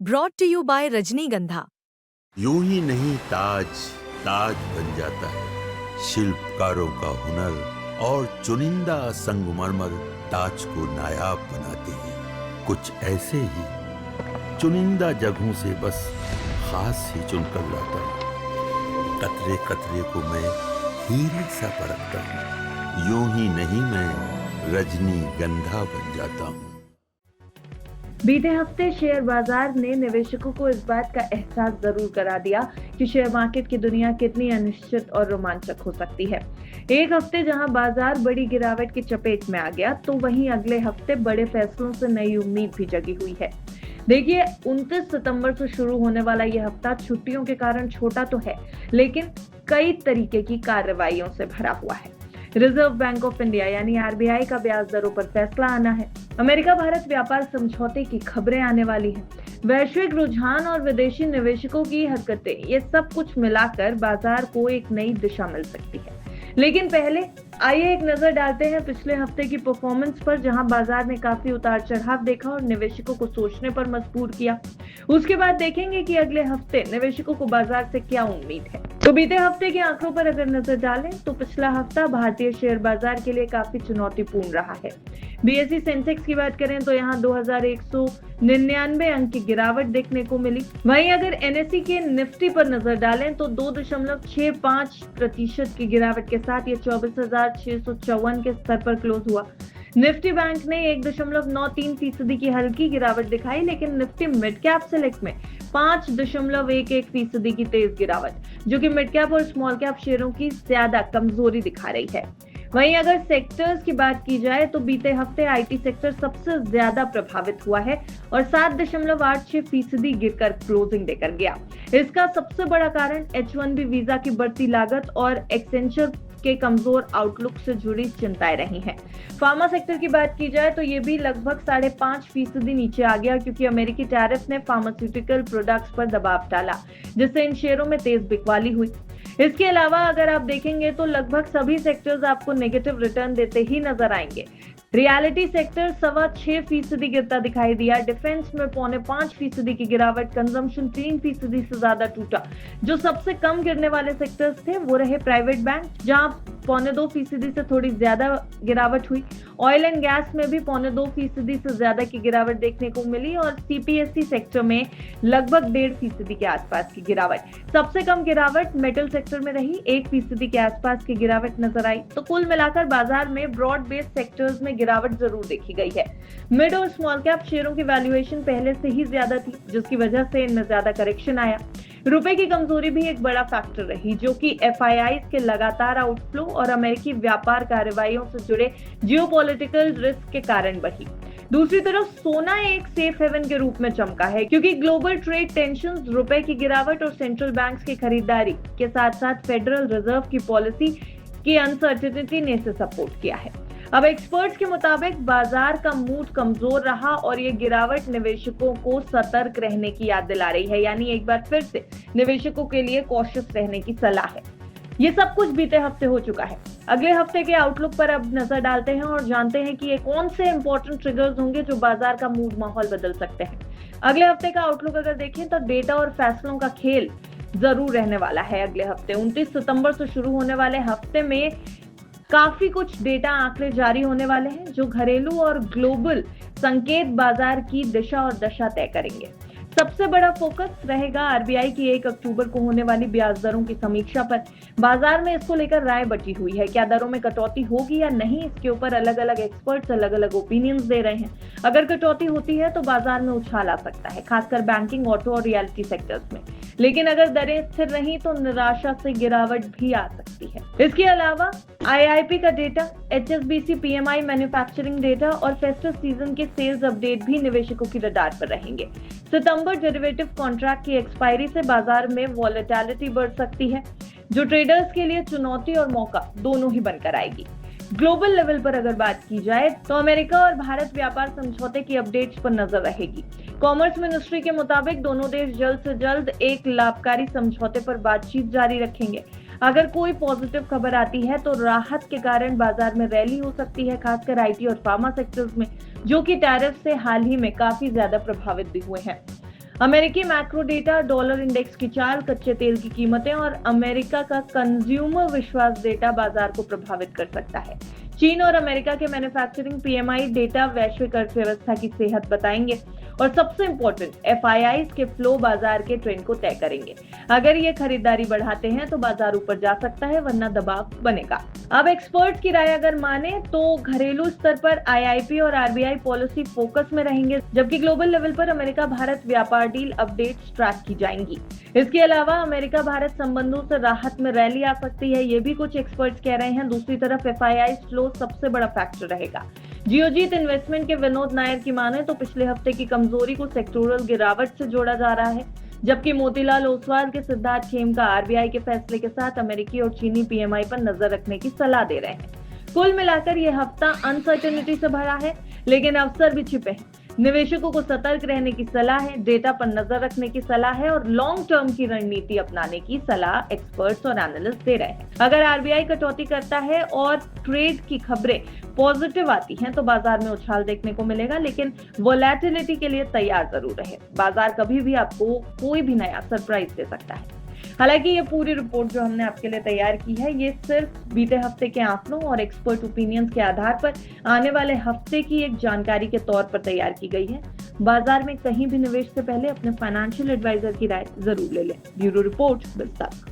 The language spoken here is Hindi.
ब्रॉट टू यू बाय रजनीगंधा। यूं ही नहीं ताज ताज बन जाता है, शिल्पकारों का हुनर और चुनिंदा संगमरमर ताज को नायाब बनाते हैं। कुछ ऐसे ही चुनिंदा जगहों से बस खास ही चुनकर लाता हूँ। कतरे कतरे को मैं हीरे सा परखता हूँ। यूं ही नहीं मैं रजनीगंधा बन जाता हूँ। बीते हफ्ते शेयर बाजार ने निवेशकों को इस बात का एहसास जरूर करा दिया कि शेयर मार्केट की दुनिया कितनी अनिश्चित और रोमांचक हो सकती है। एक हफ्ते जहां बाजार बड़ी गिरावट की चपेट में आ गया, तो वहीं अगले हफ्ते बड़े फैसलों से नई उम्मीद भी जगी हुई है। देखिए, 29 सितंबर से शुरू होने वाला यह हफ्ता छुट्टियों के कारण छोटा तो है, लेकिन कई तरीके की कार्रवाइयों से भरा हुआ है। रिजर्व बैंक ऑफ इंडिया यानी आरबीआई का ब्याज दरों पर फैसला आना है। अमेरिका भारत व्यापार समझौते की खबरें आने वाली हैं। वैश्विक रुझान और विदेशी निवेशकों की हरकतें, ये सब कुछ मिलाकर बाजार को एक नई दिशा मिल सकती है। लेकिन पहले आइए एक नजर डालते हैं पिछले हफ्ते की परफॉर्मेंस पर, जहां बाजार ने काफी उतार चढ़ाव देखा और निवेशकों को सोचने पर मजबूर किया। उसके बाद देखेंगे कि अगले हफ्ते निवेशकों को बाजार से क्या उम्मीद है। तो बीते हफ्ते के आंकड़ों पर अगर नजर डालें तो पिछला हफ्ता भारतीय शेयर बाजार के लिए काफी चुनौतीपूर्ण रहा है। बीएसई सेंसेक्स की बात करें तो यहाँ 2199 अंक की गिरावट देखने को मिली। वहीं अगर एनएसई के निफ्टी पर नजर डालें तो 2.65% की गिरावट के साथ ये 24,654 के स्तर पर क्लोज हुआ। निफ्टी बैंक ने 1.93% की हल्की गिरावट दिखाई, लेकिन निफ्टी मिड कैप सेलेक्ट में 5.11% की तेज गिरावट, जो कि मिड कैप और स्मॉल कैप शेयरों की ज्यादा कमजोरी दिखा रही है। वहीं अगर सेक्टर्स की बात की जाए तो बीते हफ्ते आईटी सेक्टर सबसे ज्यादा प्रभावित हुआ है और 7.86% गिरकर क्लोजिंग देकर गया। इसका सबसे बड़ा कारण H1B वीजा की बढ़ती लागत और एक्सेंचर के कमजोर आउटलुक से जुड़ी चिंताएं रही हैं। फार्मा सेक्टर की बात की जाए तो ये भी लगभग 5.5% नीचे आ गया, क्योंकि अमेरिकी टैरिफ ने फार्मास्यूटिकल प्रोडक्ट्स पर दबाव डाला, जिससे इन शेयरों में तेज बिकवाली हुई। इसके अलावा अगर आप देखेंगे तो लगभग सभी सेक्टर्स आपको नेगेटिव रिटर्न देते ही नजर आएंगे। रियलिटी सेक्टर 6.25% गिरता दिखाई दिया। डिफेंस में 4.5% की गिरावट, कंजम्पशन 3% से ज्यादा टूटा। जो सबसे कम गिरने वाले सेक्टर्स थे वो रहे प्राइवेट बैंक, जहां 2.25% से थोड़ी ज्यादा गिरावट हुई। ऑयल एंड गैस में भी 2.25% से ज्यादा की गिरावट देखने को मिली और सीपीएसई सेक्टर में लगभग 1.5% के आसपास की गिरावट। सबसे कम गिरावट मेटल सेक्टर में रही, 1% के आसपास की गिरावट नजर आई। तो कुल मिलाकर बाजार में ब्रॉड बेस्ड सेक्टर्स में गिरावट जरूर देखी गई है। मिड और स्मॉल कैप शेयरों की वैल्यूएशन पहले से ही ज्यादा थी, जिसकी वजह से इनमें ज्यादा करेक्शन आया। रुपए की कमजोरी भी एक बड़ा फैक्टर रही, जो कि एफआईआईज के लगातार आउटफ्लो और अमेरिकी व्यापार कार्रवाइयों से जुड़े जियोपॉलिटिकल रिस्क के कारण बढ़ी। दूसरी तरफ सोना एक सेफ हेवन के रूप में चमका है, क्योंकि ग्लोबल ट्रेड टेंशंस, रुपए की गिरावट और सेंट्रल बैंक्स की खरीदारी के साथ साथ फेडरल रिजर्व की पॉलिसी की अनसर्टेनिटी ने इसे सपोर्ट किया है। अब एक्सपर्ट्स के मुताबिक बाजार का मूड कमजोर रहा और ये गिरावट निवेशकों को सतर्क रहने की याद दिला रही है, यानी एक बार फिर से निवेशकों के लिए कॉशियस रहने की सलाह है। ये सब कुछ बीते हफ्ते हो चुका है। अगले हफ्ते के आउटलुक पर अब नजर डालते हैं और जानते हैं कि ये कौन से इंपॉर्टेंट ट्रिगर्स होंगे जो बाजार का मूड माहौल बदल सकते हैं। अगले हफ्ते का आउटलुक अगर देखें तो डेटा और फैसलों का खेल जरूर रहने वाला है। अगले हफ्ते 29 सितंबर से शुरू होने वाले हफ्ते में काफी कुछ डेटा आंकड़े जारी होने वाले हैं, जो घरेलू और ग्लोबल संकेत बाजार की दिशा और दशा तय करेंगे। सबसे बड़ा फोकस रहेगा आरबीआई की 1 अक्टूबर को होने वाली ब्याज दरों की समीक्षा पर। बाजार में इसको लेकर राय बटी हुई है, क्या दरों में कटौती होगी या नहीं, इसके ऊपर अलग अलग एक्सपर्ट्स अलग अलग ओपिनियंस दे रहे हैं। अगर कटौती होती है तो बाजार में उछाल आ सकता है, खासकर बैंकिंग, ऑटो और रियलिटी सेक्टर्स में। लेकिन अगर दरें स्थिर रही तो निराशा से गिरावट भी आ सकती है। इसके अलावा आईआईपी का data, HSBC PMI manufacturing data और फेस्टिव सीजन के सेल्स अपडेट भी निवेशकों की रडार पर रहेंगे। सितंबर डेरिवेटिव कॉन्ट्रैक्ट की एक्सपायरी से बाजार में वॉलेटिलिटी बढ़ सकती है, जो ट्रेडर्स के लिए चुनौती और मौका दोनों ही बनकर आएगी। ग्लोबल लेवल पर अगर बात की जाए तो अमेरिका और भारत व्यापार समझौते की अपडेट्स पर नजर रहेगी। कॉमर्स मिनिस्ट्री के मुताबिक दोनों देश जल्द से जल्द एक लाभकारी समझौते पर बातचीत जारी रखेंगे। अगर कोई पॉजिटिव खबर आती है तो राहत के कारण बाजार में रैली हो सकती है, खासकर आईटी और फार्मा सेक्टर्स में, जो कि टैरिफ से हाल ही में काफी ज्यादा प्रभावित भी हुए हैं। अमेरिकी मैक्रो डेटा, डॉलर इंडेक्स की चाल, कच्चे तेल की कीमतें और अमेरिका का कंज्यूमर विश्वास डेटा बाजार को प्रभावित कर सकता है। चीन और अमेरिका के मैन्युफैक्चरिंग पीएमआई डेटा वैश्विक अर्थव्यवस्था की सेहत बताएंगे और सबसे इंपॉर्टेंट एफआईआईज के फ्लो बाजार के ट्रेंड को तय करेंगे। अगर ये खरीदारी बढ़ाते हैं तो बाजार ऊपर जा सकता है, वरना दबाव बनेगा। अब एक्सपर्ट की राय अगर माने तो घरेलू स्तर पर आईआईपी और आरबीआई पॉलिसी फोकस में रहेंगे, जबकि ग्लोबल लेवल पर अमेरिका भारत व्यापार डील अपडेट्स ट्रैक की जाएंगी। इसके अलावा अमेरिका भारत संबंधों से राहत में रैली आ सकती है, ये भी कुछ एक्सपर्ट्स कह रहे हैं। दूसरी तरफ एफआईआई फ्लो सबसे बड़ा फैक्टर रहेगा। जियोजीत इन्वेस्टमेंट के विनोद नायर की माने तो पिछले हफ्ते की कमजोरी को सेक्टोरल गिरावट से जोड़ा जा रहा है, जबकि मोतीलाल ओसवाल के सिद्धार्थ खेमका आरबीआई के फैसले के साथ अमेरिकी और चीनी पीएमआई पर नजर रखने की सलाह दे रहे हैं। कुल मिलाकर यह हफ्ता अनसर्टेनिटी से भरा है, लेकिन अवसर भी छिपे हैं। निवेशकों को सतर्क रहने की सलाह है, डेटा पर नजर रखने की सलाह है और लॉन्ग टर्म की रणनीति अपनाने की सलाह एक्सपर्ट्स और एनालिस्ट दे रहे हैं। अगर आरबीआई कटौती करता है और ट्रेड की खबरें पॉजिटिव आती हैं तो बाजार में उछाल देखने को मिलेगा, लेकिन वोलेटिलिटी के लिए तैयार जरूर रहे। बाजार कभी भी आपको कोई भी नया सरप्राइज दे सकता है। हालांकि ये पूरी रिपोर्ट जो हमने आपके लिए तैयार की है, ये सिर्फ बीते हफ्ते के आंकड़ों और एक्सपर्ट ओपिनियंस के आधार पर आने वाले हफ्ते की एक जानकारी के तौर पर तैयार की गई है। बाजार में कहीं भी निवेश से पहले अपने फाइनेंशियल एडवाइजर की राय जरूर ले लें। ब्यूरो रिपोर्ट, बिल्स तक।